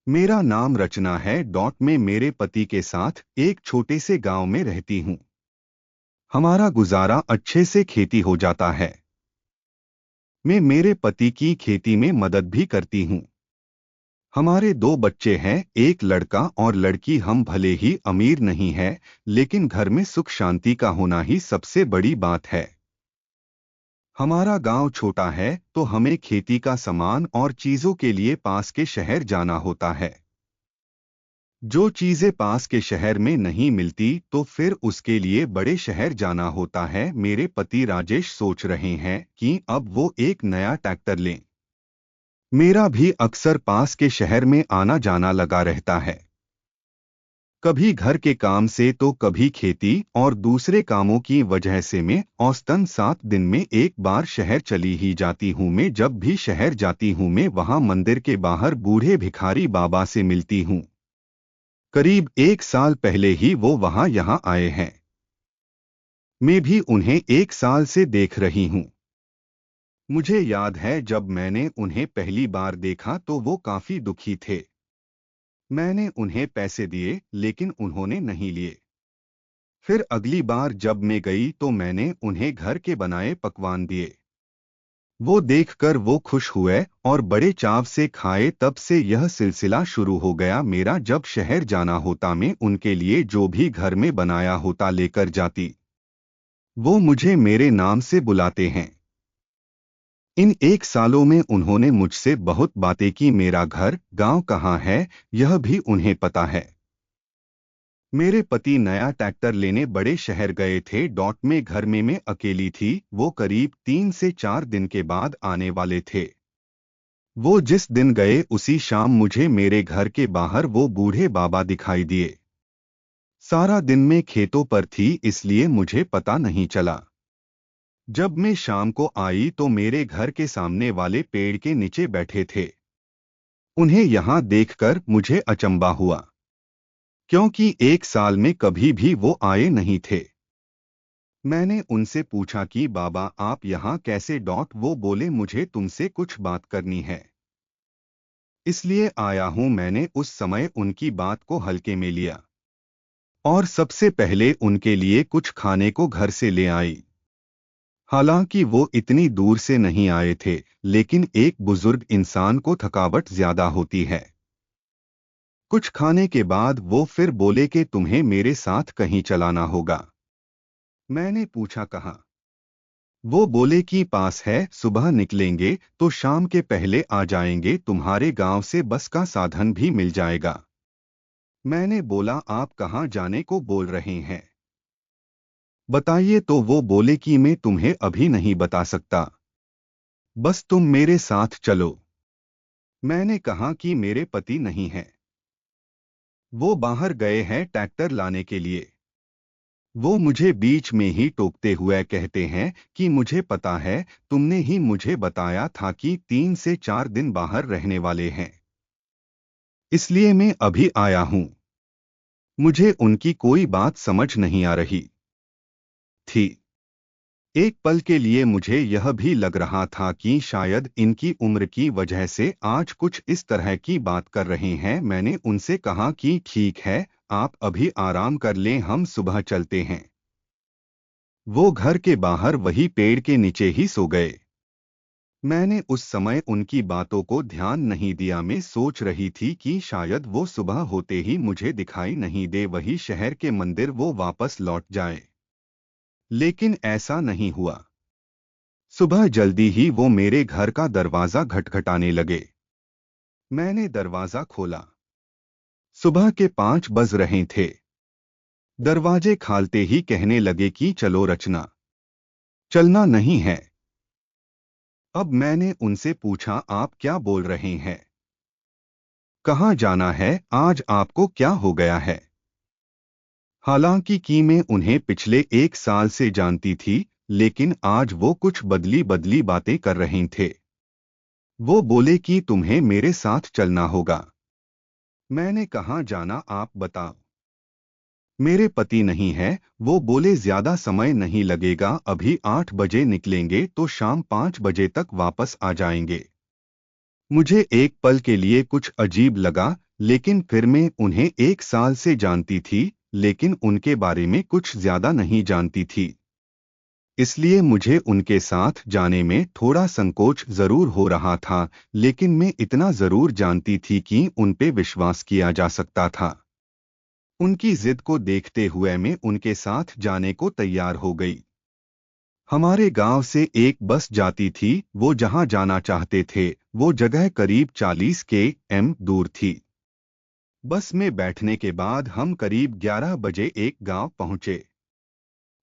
मेरा नाम रचना है। मैं मेरे पति के साथ एक छोटे से गांव में रहती हूँ। हमारा गुजारा अच्छे से खेती हो जाता है। मैं मेरे पति की खेती में मदद भी करती हूँ। हमारे दो बच्चे हैं, एक लड़का और लड़की। हम भले ही अमीर नहीं हैं, लेकिन घर में सुख शांति का होना ही सबसे बड़ी बात है। हमारा गांव छोटा है, तो हमें खेती का सामान और चीजों के लिए पास के शहर जाना होता है। जो चीजें पास के शहर में नहीं मिलती, तो फिर उसके लिए बड़े शहर जाना होता है। मेरे पति राजेश सोच रहे हैं कि अब वो एक नया ट्रैक्टर लें। मेरा भी अक्सर पास के शहर में आना जाना लगा रहता है। कभी घर के काम से तो कभी खेती और दूसरे कामों की वजह से मैं औसतन 7 दिन में एक बार शहर चली ही जाती हूँ। मैं जब भी शहर जाती हूँ, मैं वहाँ मंदिर के बाहर बूढ़े भिखारी बाबा से मिलती हूँ। करीब 1 साल पहले ही वो वहाँ यहाँ आए हैं। मैं भी उन्हें 1 साल से देख रही हूँ। मुझे याद है, जब मैंने उन्हें पहली बार देखा तो वो काफी दुखी थे। मैंने उन्हें पैसे दिए, लेकिन उन्होंने नहीं लिए। फिर अगली बार जब मैं गई तो मैंने उन्हें घर के बनाए पकवान दिए। वो देखकर वो खुश हुए और बड़े चाव से खाए। तब से यह सिलसिला शुरू हो गया। मेरा जब शहर जाना होता, मैं उनके लिए जो भी घर में बनाया होता लेकर जाती। वो मुझे मेरे नाम से बुलाते हैं। इन 1 सालों में उन्होंने मुझसे बहुत बातें की। मेरा घर गांव कहाँ है, यह भी उन्हें पता है। मेरे पति नया ट्रैक्टर लेने बड़े शहर गए थे। में घर में मैं अकेली थी। वो करीब 3 से 4 दिन के बाद आने वाले थे। वो जिस दिन गए उसी शाम मुझे मेरे घर के बाहर वो बूढ़े बाबा दिखाई दिए। सारा दिन मैं खेतों पर थी, इसलिए मुझे पता नहीं चला। जब मैं शाम को आई तो मेरे घर के सामने वाले पेड़ के नीचे बैठे थे। उन्हें यहाँ देखकर मुझे अचंभा हुआ, क्योंकि 1 साल में कभी भी वो आए नहीं थे। मैंने उनसे पूछा कि बाबा, आप यहाँ कैसे? वो बोले, मुझे तुमसे कुछ बात करनी है, इसलिए आया हूँ। मैंने उस समय उनकी बात को हल्के में लिया और सबसे पहले उनके लिए कुछ खाने को घर से ले आई। हालांकि वो इतनी दूर से नहीं आए थे, लेकिन एक बुजुर्ग इंसान को थकावट ज्यादा होती है। कुछ खाने के बाद वो फिर बोले कि तुम्हें मेरे साथ कहीं चलाना होगा। मैंने पूछा, कहाँ? वो बोले कि पास है, सुबह निकलेंगे तो शाम के पहले आ जाएंगे। तुम्हारे गांव से बस का साधन भी मिल जाएगा। मैंने बोला, आप कहाँ जाने को बोल रहे हैं, बताइए। तो वो बोले कि मैं तुम्हें अभी नहीं बता सकता, बस तुम मेरे साथ चलो। मैंने कहा कि मेरे पति नहीं हैं, वो बाहर गए हैं ट्रैक्टर लाने के लिए। वो मुझे बीच में ही टोकते हुए कहते हैं कि मुझे पता है, तुमने ही मुझे बताया था कि 3 से 4 दिन बाहर रहने वाले हैं, इसलिए मैं अभी आया हूं। मुझे उनकी कोई बात समझ नहीं आ रही थी। एक पल के लिए मुझे यह भी लग रहा था कि शायद इनकी उम्र की वजह से आज कुछ इस तरह की बात कर रहे हैं। मैंने उनसे कहा कि ठीक है, आप अभी आराम कर लें, हम सुबह चलते हैं। वो घर के बाहर वही पेड़ के नीचे ही सो गए। मैंने उस समय उनकी बातों को ध्यान नहीं दिया। मैं सोच रही थी कि शायद वो सुबह होते ही मुझे दिखाई नहीं दे, वही शहर के मंदिर वो वापस लौट जाए। लेकिन ऐसा नहीं हुआ। सुबह जल्दी ही वो मेरे घर का दरवाजा खटखटाने लगे। मैंने दरवाजा खोला। सुबह के 5 बज रहे थे। दरवाजे खालते ही कहने लगे कि चलो रचना, चलना नहीं है। अब मैंने उनसे पूछा, आप क्या बोल रहे हैं? कहाँ जाना है? आज आपको क्या हो गया है? हालांकि कि मैं उन्हें पिछले 1 साल से जानती थी, लेकिन आज वो कुछ बदली बदली बातें कर रहे थे। वो बोले कि तुम्हें मेरे साथ चलना होगा। मैंने कहा जाना, आप बताओ। मेरे पति नहीं है। वो बोले, ज्यादा समय नहीं लगेगा, अभी 8 बजे निकलेंगे तो शाम 5 बजे तक वापस आ जाएंगे। मुझे एक पल के लिए कुछ अजीब लगा, लेकिन फिर मैं उन्हें 1 साल से जानती थी, लेकिन उनके बारे में कुछ ज्यादा नहीं जानती थी। इसलिए मुझे उनके साथ जाने में थोड़ा संकोच जरूर हो रहा था, लेकिन मैं इतना जरूर जानती थी कि उन पे विश्वास किया जा सकता था। उनकी जिद को देखते हुए मैं उनके साथ जाने को तैयार हो गई। हमारे गांव से एक बस जाती थी, वो जहां जाना चाहते थे वो जगह करीब 40 km दूर थी। बस में बैठने के बाद हम करीब 11 बजे एक गांव पहुंचे।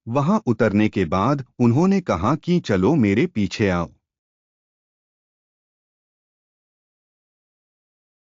वहां उतरने के बाद उन्होंने कहा कि चलो मेरे पीछे आओ।